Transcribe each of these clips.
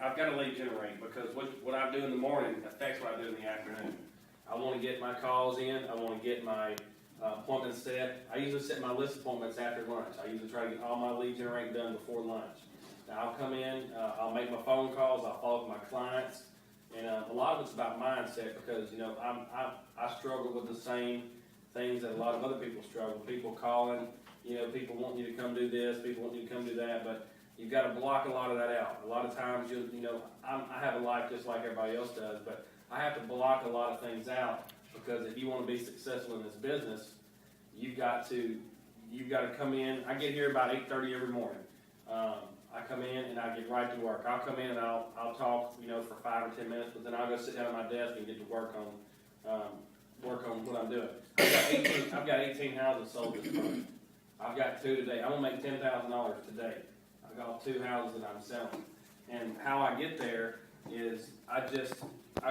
I've got to lead generate because what I do in the morning affects what I do in the afternoon. I want to get my calls in. I want to get my appointments set. I usually set my list appointments after lunch. I usually try to get all my lead generating done before lunch. Now I'll come in, I'll make my phone calls, I'll follow up with my clients, and a lot of it's about mindset because I struggle with the same things that a lot of other people struggle. People calling, people want you to come do this, people want you to come do that, but you've got to block a lot of that out. A lot of times, I have a life just like everybody else does, but I have to block a lot of things out because if you want to be successful in this business, you've got to come in. I get here about 8:30 every morning. I come in and I get right to work. I'll come in and I'll talk, for 5 or 10 minutes, but then I'll go sit down at my desk and get to work on what I'm doing. I've got 18 houses sold this month. I've got 2 today. I'm gonna make $10,000 today. I've got 2 houses that I'm selling, and how I get there is I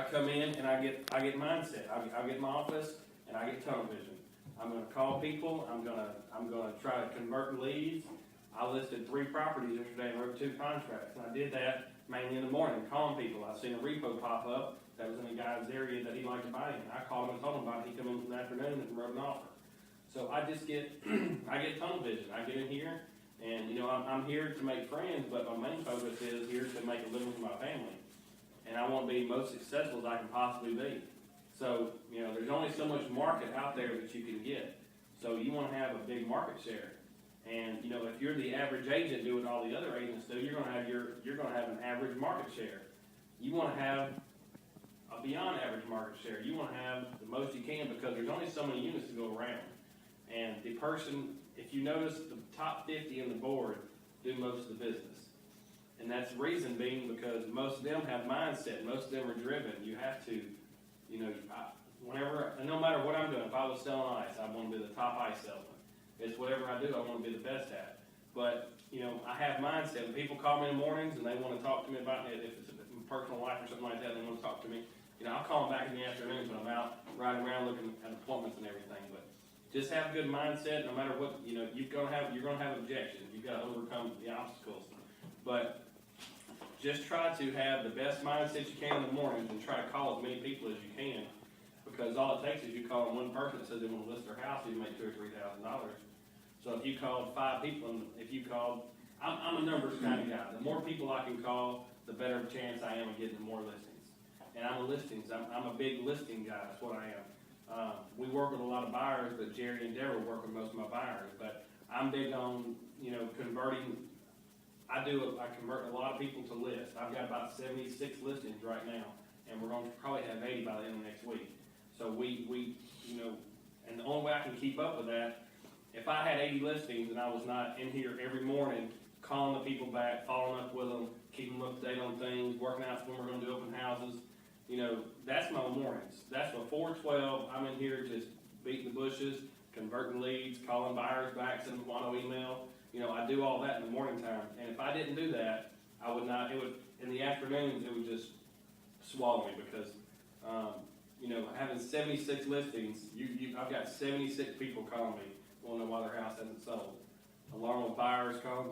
come in and I get mindset. I get my office and I get tunnel vision. I'm gonna call people. I'm gonna try to convert leads. I listed 3 properties yesterday and wrote 2 contracts. And I did that mainly in the morning, calling people. I seen a repo pop up that was in a guy's area that he liked to buy in. I called him and told him about it. He come in the afternoon and wrote an offer. So I just get tunnel vision. I get in here and I'm here to make friends, but my main focus is here to make a living for my family. And I want to be most successful as I can possibly be. So, there's only so much market out there that you can get. So you want to have a big market share. And if you're the average agent doing all the other agents do, you're going to have an average market share. You want to have a beyond average market share. You want to have the most you can because there's only so many units to go around. And the person, if you notice, the top 50 in the board do most of the business. And that's the reason being because most of them have mindset. Most of them are driven. You have to, no matter what I'm doing, if I was selling ice, I want to be the top ice salesman. It's whatever I do, I want to be the best at. But, I have mindset. When people call me in the mornings and they want to talk to me about it, if it's a personal life or something like that, they want to talk to me, I'll call them back in the afternoons when I'm out riding around looking at appointments and everything. But just have a good mindset no matter what, you're going to have objections. You've got to overcome the obstacles. But just try to have the best mindset you can in the mornings and try to call as many people as you can. Because all it takes is you call one person that says they want to list their house, you make $2,000 or $3,000. So if you called 5 people, and I'm a numbers kind of guy. The more people I can call, the better chance I am of getting more listings. And I'm a big listing guy. That's what I am. We work with a lot of buyers, but Jerry and Deborah work with most of my buyers. But I'm big on converting. I convert a lot of people to lists. I've got about 76 listings right now, and we're going to probably have 80 by the end of next week. So and the only way I can keep up with that, if I had 80 listings and I was not in here every morning calling the people back, following up with them, keeping them up to date on things, working out when we're going to do open houses, that's my mornings. That's before 12. I'm in here just beating the bushes, converting leads, calling buyers back, sending them an email. I do all that in the morning time. And if I didn't do that, I would not. In the afternoons, it would just swallow me because, having 76 listings, I've got 76 people calling me, want to know why their house hasn't sold. Along with buyers calling,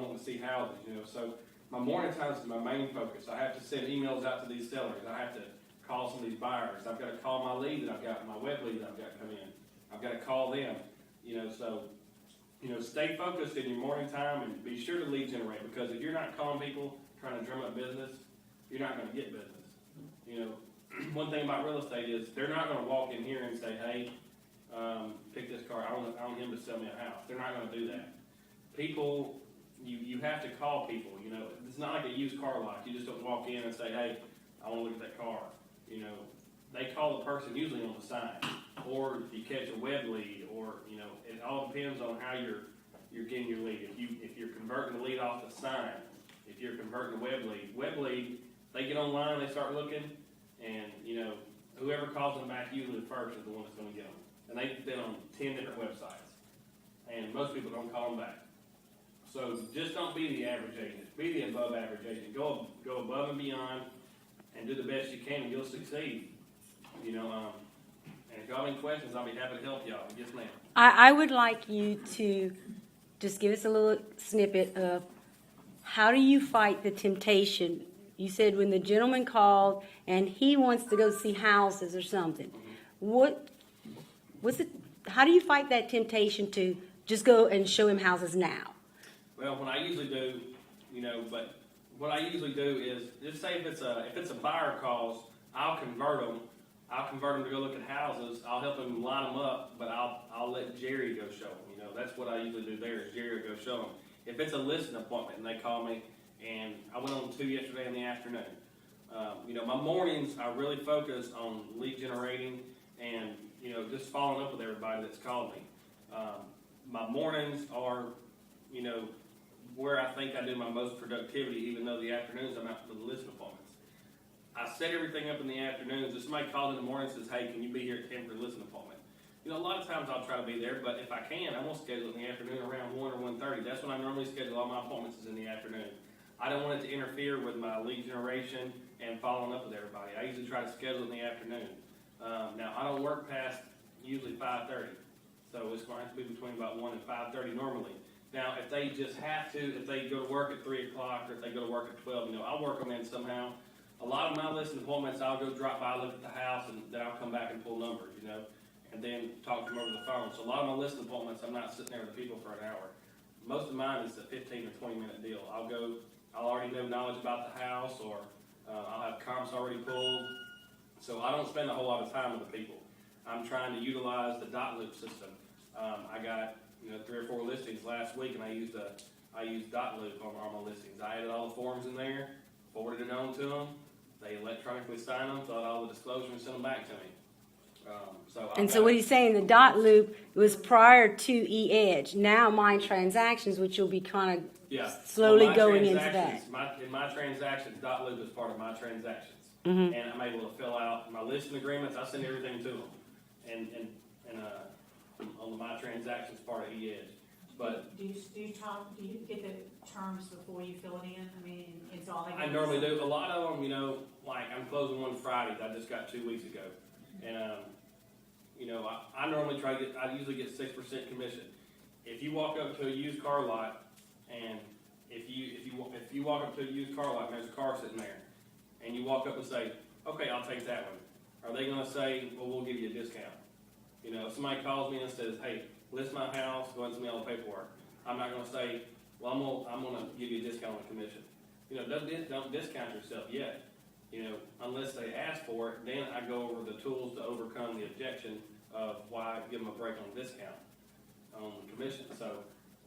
wanting to see houses. So my morning times is my main focus. I have to send emails out to these sellers. I have to call some of these buyers. I've got to call my lead that I've got, my web lead that I've got come in. I've got to call them. Stay focused in your morning time and be sure to lead generate because if you're not calling people trying to drum up business, you're not going to get business. One thing about real estate is they're not going to walk in here and say, hey, pick this car. I want him to sell me a house. They're not going to do that. People, you have to call people. It's not like a used car lot. You just don't walk in and say, hey, I want to look at that car. They call the person usually on the sign, or if you catch a web lead, or it all depends on how you're getting your lead. If you're converting the lead off the sign, if you're converting a web lead, they get online, they start looking, and whoever calls them back usually first is the one that's going to get them. And they've been on 10 different websites, and most people don't call them back. So just don't be the average agent. Be the above average agent. Go above and beyond, and do the best you can, and you'll succeed. And if y'all have any questions, I'll be happy to help y'all. Yes, ma'am. I would like you to just give us a little snippet of how do you fight the temptation? You said when the gentleman called and he wants to go see houses or something. What's it? How do you fight that temptation to just go and show him houses now? Well, what I usually do, but what I usually do is just say if it's a buyer calls, I'll convert them. I'll convert them to go look at houses. I'll help them line them up, but I'll let Jerry go show them. That's what I usually do there is Jerry will go show them. If it's a listing appointment and they call me, and I went on 2 yesterday in the afternoon. My mornings I really focus on lead generating and just following up with everybody that's called me. My mornings are where I think I do my most productivity, even though the afternoons I'm out for the listing appointments. I set everything up in the afternoons. If somebody calls in the morning and says, hey, can you be here at 10 for a listing appointment? A lot of times I'll try to be there, but if I can, I won't schedule it in the afternoon around 1 or 1:30. That's when I normally schedule all my appointments is in the afternoon. I don't want it to interfere with my lead generation and following up with everybody. I usually try to schedule it in the afternoon. Now, I don't work past usually 5:30, so it's going to have to be between about 1 and 5:30 normally. Now, if they just have to, if they go to work at 3 o'clock or if they go to work at 12, I'll work them in somehow. A lot of my listing appointments, I'll go drop by, look at the house, and then I'll come back and pull numbers, and then talk to them over the phone. So a lot of my listing appointments, I'm not sitting there with the people for an hour. Most of mine is a 15 or 20-minute deal. I'll already know knowledge about the house, or I'll have comps already pulled. So I don't spend a whole lot of time with the people. I'm trying to utilize the dot loop system. I got 3 or 4 listings last week, and I used dot loop on my listings. I added all the forms in there, forwarded it on to them. They electronically signed them, filled out all the disclosure, and sent them back to me. So what he's saying, the dot loop was prior to e-edge. Now mine transactions, which you'll be kind of slowly going into that. In my transactions, dot loop is part of my transactions. And I'm able to fill out my listing agreements. I send everything to them, and on my transactions part of e-edge. But do you get the terms before you fill it in? I mean, it's all. I normally do. A lot of them, like I'm closing one Friday that I just got 2 weeks ago, and I normally try to get. I usually get 6% commission. If you walk up to a used car lot, and if you walk up to a used car lot and there's a car sitting there, and you walk up and say, okay, I'll take that one, are they going to say, well, we'll give you a discount? If somebody calls me and says, hey, list my house, go and send me all the paperwork, I'm not going to say, well, I'm going to give you a discount on the commission. Don't discount yourself yet. Unless they ask for it, then I go over the tools to overcome the objection of why I give them a break on discount on commission. So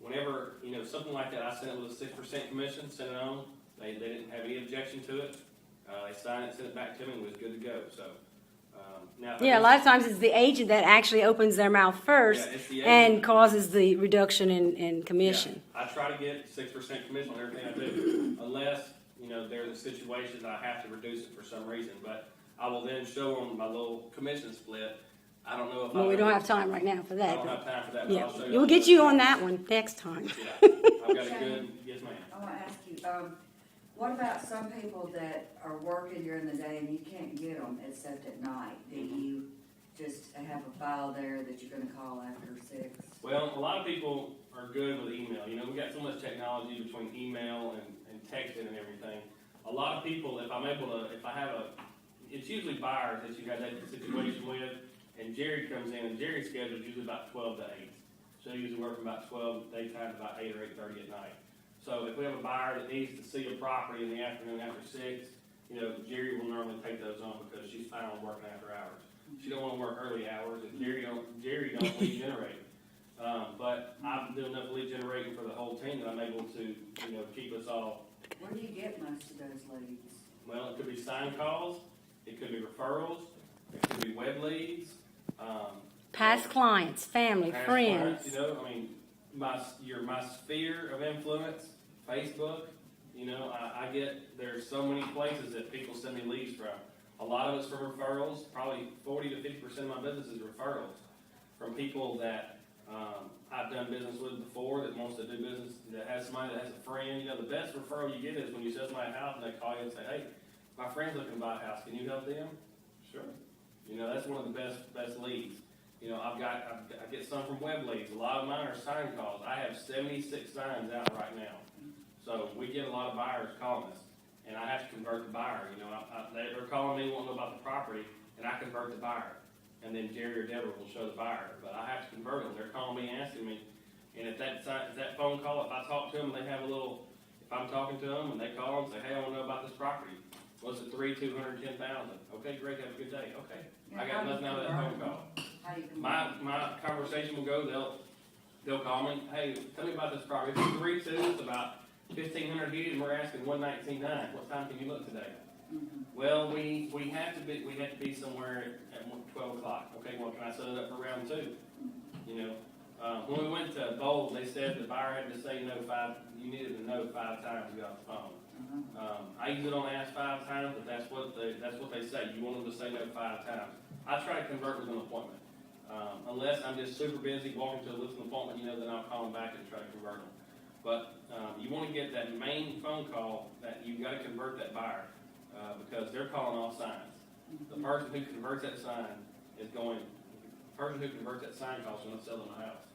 whenever, something like that, I sent it with a 6% commission, sent it on. They didn't have any objection to it. They signed it, sent it back to me, and was good to go. So now, a lot of times it's the agent that actually opens their mouth first and causes the reduction in commission. Yeah, I try to get 6% commission on everything I do, unless there's a situation that I have to reduce it for some reason. But I will then show them my little commission split. I don't know if we don't have time right now for that. I don't have time for that. But I'll show you. We'll get you on that one next time. Yeah, I've got a good. Yes, ma'am. I want to ask you. What about some people that are working during the day and you can't get them except at night? Do you just have a file there that you're going to call after 6? Well, a lot of people are good with email. We got so much technology between email and texting and everything. A lot of people, if I have it's usually buyers that you have that situation with, and Jerry comes in, and Jerry's schedule is usually about 12 to 8. So he usually works from about 12 daytime to about 8 or 8:30 at night. So if we have a buyer that needs to see a property in the afternoon after 6, Jerry will normally take those on because she's fine on working after hours. She don't want to work early hours, and Jerry don't lead generate. But I'm doing enough lead generating for the whole team that I'm able to, keep us all. Where do you get most of those leads? Well, it could be sign calls, it could be referrals, it could be web leads. Past clients, family, friends. Clients, my sphere of influence, Facebook. There's so many places that people send me leads from. A lot of it's from referrals. Probably 40 to 50% of my business is referrals from people that I've done business with before that wants to do business, that has somebody that has a friend. The best referral you get is when you sell somebody a house and they call you and say, hey, my friend's looking to buy a house. Can you help them? Sure. That's one of the best leads. I get some from web leads. A lot of mine are sign calls. I have 76 signs out right now. So we get a lot of buyers calling us, and I have to convert the buyer, you know, they're calling me, wanting to know about the property, and I convert the buyer. And then Jerry or Deborah will show the buyer, but I have to convert them, they're calling me, asking me, and if that phone call, if I talk to them, they have a little, if I'm talking to them, and they call and say, hey, I wanna know about this property, what's it, 210,000, okay, great, have a good day, okay. I got nothing out of that phone call. How do you convert My conversation will go, they'll call me, hey, tell me about this property, it's 3-2, it's about 1,500 heated, and we're asking 119.9, what time can you look today? Mhm. Well, we have to be somewhere at 12 o'clock, okay, well, can I set it up for round 2? You know, when we went to Bowles, they said the buyer had to say no you needed to know 5 times to get off the phone. I usually don't ask 5 times, but that's what they say, you want them to say no 5 times. I try to convert with an appointment. Unless I'm just super busy walking to a listing appointment, you know, then I'll call them back and try to convert them. But you want to get that main phone call that you've got to convert that buyer because they're calling all signs. The person who converts that sign is going. The person who converts that sign call is going to sell them a house.